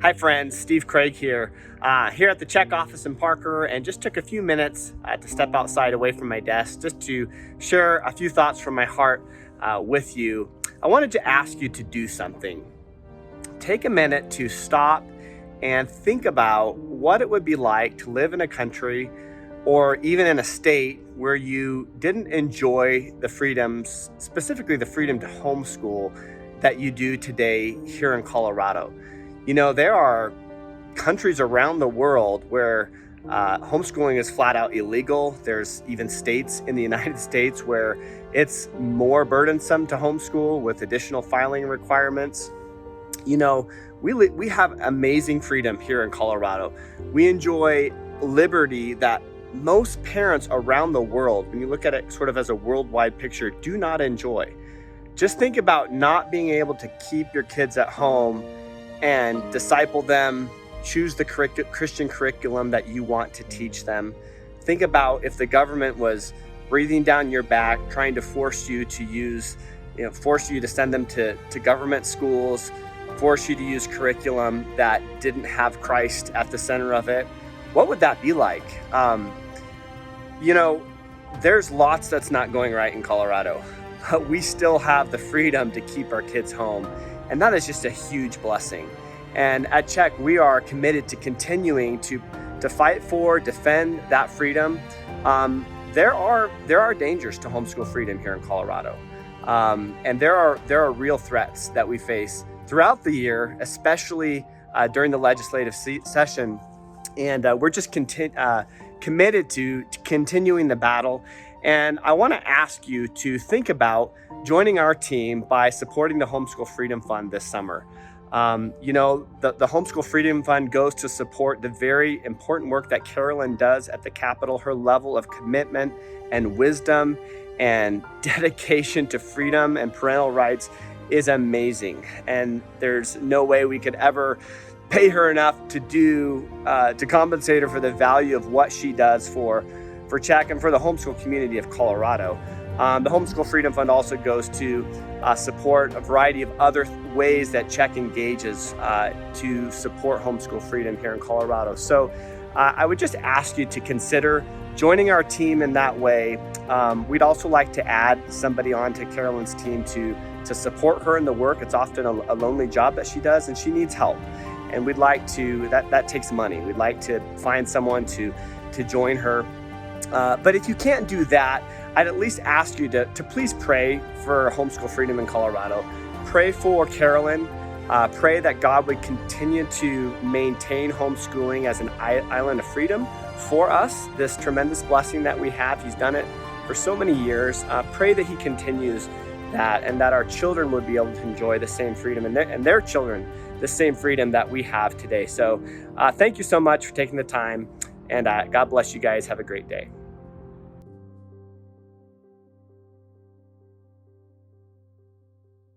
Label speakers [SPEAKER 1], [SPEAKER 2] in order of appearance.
[SPEAKER 1] Hi friends, Steve Craig here, here at the CHEC office in Parker, and just took a few minutes to step outside away from my desk just to share a few thoughts from my heart with you. I wanted to ask you to do something. Take a minute to stop and think about what it would be like to live in a country or even in a state where you didn't enjoy the freedoms, specifically the freedom to homeschool, that you do today here in Colorado. You know, there are countries around the world where homeschooling is flat out illegal. There's even states in the United States where it's more burdensome to homeschool with additional filing requirements. You know, we have amazing freedom here in Colorado. We enjoy liberty that most parents around the world, when you look at it sort of as a worldwide picture, do not enjoy. Just think about not being able to keep your kids at home and disciple them, choose the Christian curriculum that you want to teach them. Think about if the government was breathing down your back, trying to force you to send them to government schools, force you to use curriculum that didn't have Christ at the center of it. What would that be like? There's lots that's not going right in Colorado, but we still have the freedom to keep our kids home. And that is just a huge blessing. And at CHEC, we are committed to continuing to fight for, defend that freedom. There are dangers to homeschool freedom here in Colorado. And there are real threats that we face throughout the year, especially during the legislative session. And we're just committed to continuing the battle. And I want to ask you to think about joining our team by supporting the Homeschool Freedom Fund this summer. The Homeschool Freedom Fund goes to support the very important work that Carolyn does at the Capitol. Her level of commitment and wisdom and dedication to freedom and parental rights is amazing. And there's no way we could ever pay her enough to compensate her for the value of what she does for CHEC and for the homeschool community of Colorado. The Homeschool Freedom Fund also goes to support a variety of other ways that CHEC engages to support homeschool freedom here in Colorado. So I would just ask you to consider joining our team in that way. We'd also like to add somebody onto Carolyn's team to support her in the work. It's often a lonely job that she does, and she needs help. And we'd like to, that takes money. We'd like to find someone to join her. But if you can't do that, I'd at least ask you to please pray for homeschool freedom in Colorado. Pray for Carolyn. Pray that God would continue to maintain homeschooling as an island of freedom for us, this tremendous blessing that we have. He's done it for so many years. Pray that he continues that, and that our children would be able to enjoy the same freedom, and their children the same freedom that we have today. So thank you so much for taking the time, and God bless you guys. Have a great day.